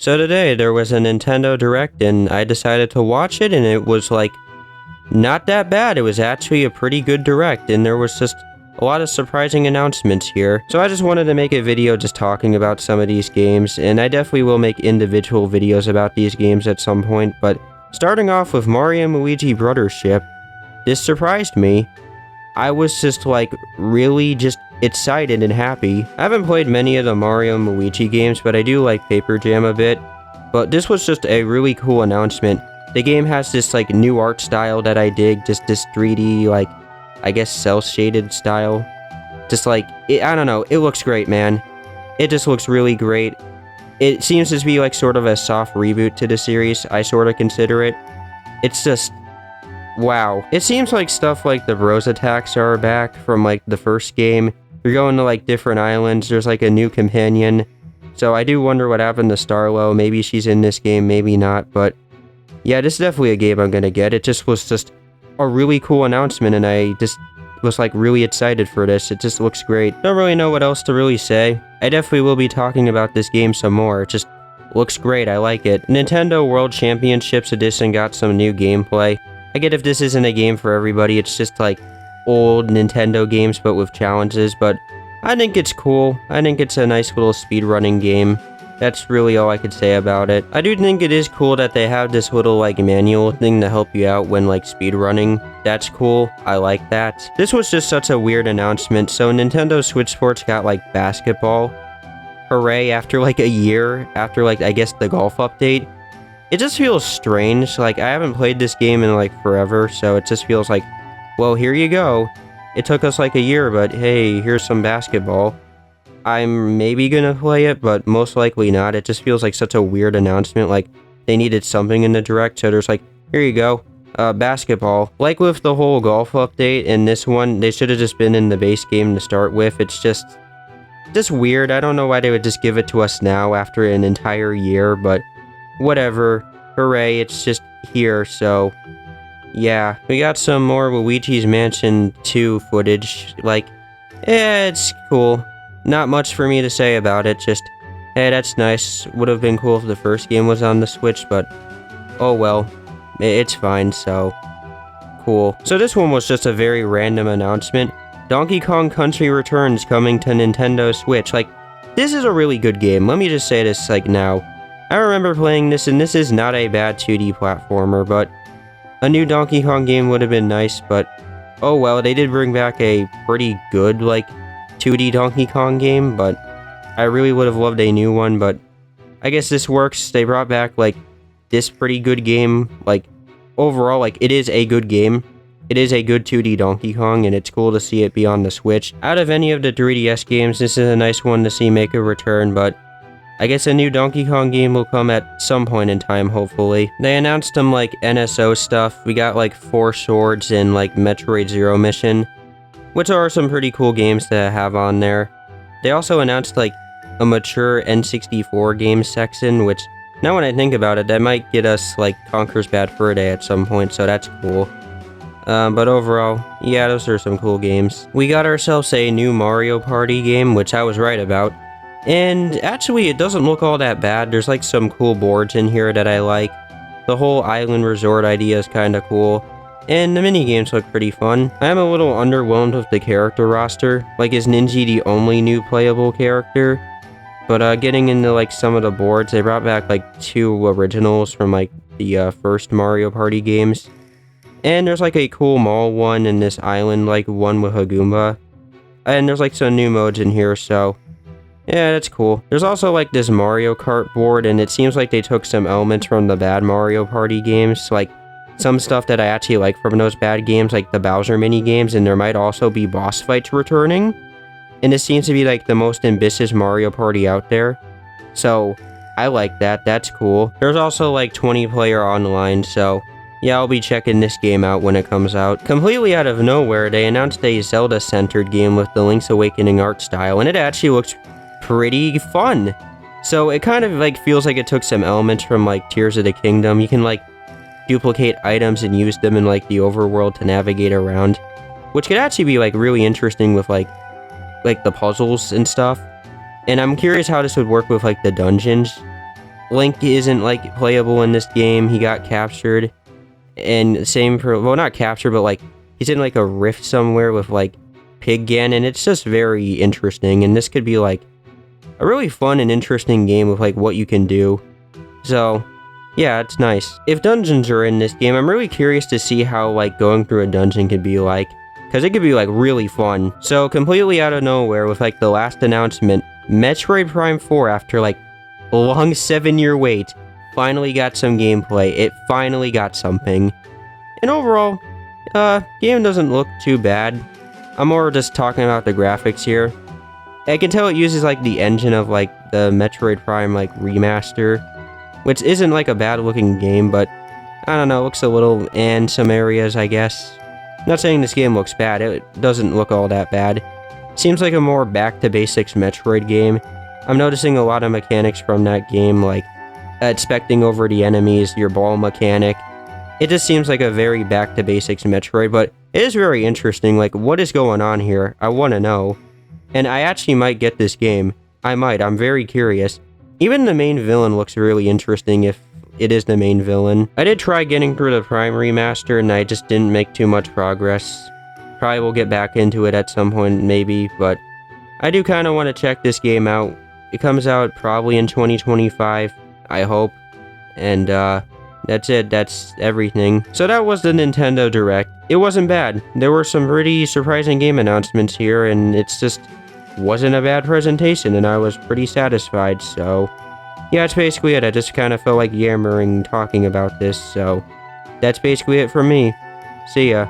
So today there was a Nintendo Direct and I decided to watch it, and it was like not that bad. It was actually a pretty good Direct, and there was just a lot of surprising announcements here. So I just wanted to make a video just talking about some of these games, and I definitely will make individual videos about these games at some point, but starting off with Mario & Luigi Brothership, this surprised me. I was just like really just excited and happy. I haven't played many of the Mario & Luigi games, but I do like Paper Jam a bit. But this was just a really cool announcement. The game has this like new art style that I dig, just this 3D like, I guess cel-shaded style. Just like, I don't know, it looks great, man. It just looks really great. It seems to be like sort of a soft reboot to the series, I sort of consider it. It's just, wow. It seems like stuff like the Bros attacks are back from like the first game. You're going to like different islands, there's like a new companion. So I do wonder what happened to Starlo. Maybe she's in this game, maybe not, but yeah, this is definitely a game I'm gonna get. It just was just a really cool announcement, and I just was like really excited for this. It just looks great. Don't really know what else to really say. I definitely will be talking about this game some more. It just looks great. I like it. Nintendo World Championships Edition got some new gameplay. I get if this isn't a game for everybody. It's just like old Nintendo games but with challenges, but I think it's cool. I think it's a nice little speedrunning game. That's really all I could say about it. I do think it is cool that they have this little like manual thing to help you out when like speedrunning. That's cool. I like that. This was just such a weird announcement. So Nintendo Switch Sports got like basketball. Hooray, after like a year, after like I guess the golf update. It just feels strange. Like I haven't played this game in like forever, so it just feels like, well, here you go. It took us like a year, but hey, here's some basketball. I'm maybe gonna play it, but most likely not. It just feels like such a weird announcement, like they needed something in the Direct, so there's like, here you go, basketball. Like with the whole golf update and this one, they should have just been in the base game to start with. It's just weird. I don't know why they would just give it to us now after an entire year, but whatever. Hooray, it's just here, so yeah. We got some more Luigi's Mansion 2 footage. Like, it's cool. Not much for me to say about it, just, hey, that's nice. Would have been cool if the first game was on the Switch, but oh well. It's fine, so cool. So this one was just a very random announcement. Donkey Kong Country Returns coming to Nintendo Switch. Like, this is a really good game. Let me just say this, like, now. I remember playing this, and this is not a bad 2D platformer, but a new Donkey Kong game would have been nice, but oh well, they did bring back a pretty good, like, 2D Donkey Kong game, but I really would have loved a new one, but I guess this works. They brought back, like, this pretty good game. Like, overall, like, it is a good game. It is a good 2D Donkey Kong, and it's cool to see it be on the Switch. Out of any of the 3DS games, this is a nice one to see make a return, but I guess a new Donkey Kong game will come at some point in time, hopefully. They announced some, like, NSO stuff. We got, like, Four Swords and, like, Metroid Zero Mission, which are some pretty cool games to have on there. They also announced, like, a mature N64 games section, which, now when I think about it, that might get us, like, Conker's Bad Fur Day at some point, so that's cool. But overall, yeah, those are some cool games. We got ourselves a new Mario Party game, which I was right about. And actually, it doesn't look all that bad. There's, like, some cool boards in here that I like. The whole island resort idea is kinda cool. And the minigames look pretty fun. I am a little underwhelmed with the character roster. Like, is Ninja the only new playable character? But getting into like some of the boards, they brought back like 2 originals from like the first Mario Party games. And there's like a cool mall one and this island like one with a Goomba. And there's like some new modes in here, so yeah, that's cool. There's also like this Mario Kart board, and it seems like they took some elements from the bad Mario Party games, like some stuff that I actually like from those bad games, like the Bowser mini games, and there might also be boss fights returning. And this seems to be like the most ambitious Mario Party out there. So I like that. That's cool. There's also like 20-player online, so yeah, I'll be checking this game out when it comes out. Completely out of nowhere, they announced a Zelda-centered game with the Link's Awakening art style, and it actually looks pretty fun. So it kind of like feels like it took some elements from like Tears of the Kingdom. You can like duplicate items and use them in like the overworld to navigate around, which could actually be like really interesting with like the puzzles and stuff. And I'm curious how this would work with like the dungeons. Link isn't like playable in this game. He got captured. And same for, well, not captured, but like he's in like a rift somewhere with like Pig Ganon. It's just very interesting. And this could be like a really fun and interesting game with like what you can do. So yeah, it's nice. If dungeons are in this game, I'm really curious to see how like going through a dungeon could be like, because it could be like really fun. So completely out of nowhere with like the last announcement, Metroid Prime 4, after like a long 7-year wait, finally got some gameplay. It finally got something. And overall, game doesn't look too bad. I'm more just talking about the graphics here. I can tell it uses like the engine of like the Metroid Prime like remaster, which isn't like a bad looking game, but I don't know, it looks a little in some areas, I guess. Not saying this game looks bad, it doesn't look all that bad. Seems like a more back to basics Metroid game. I'm noticing a lot of mechanics from that game, like expecting over the enemies, your ball mechanic. It just seems like a very back to basics Metroid, but it is very interesting. Like, what is going on here? I want to know. And I actually might get this game. I might. I'm very curious. Even the main villain looks really interesting if it is the main villain. I did try getting through the Prime Remaster and I just didn't make too much progress. Probably will get back into it at some point maybe, but I do kind of want to check this game out. It comes out probably in 2025, I hope. And that's it. That's everything. So that was the Nintendo Direct. It wasn't bad. There were some pretty surprising game announcements here, and it's just wasn't a bad presentation, and I was pretty satisfied. So yeah, that's basically it. I just kind of felt like yammering talking about this, so that's basically it for me. See ya.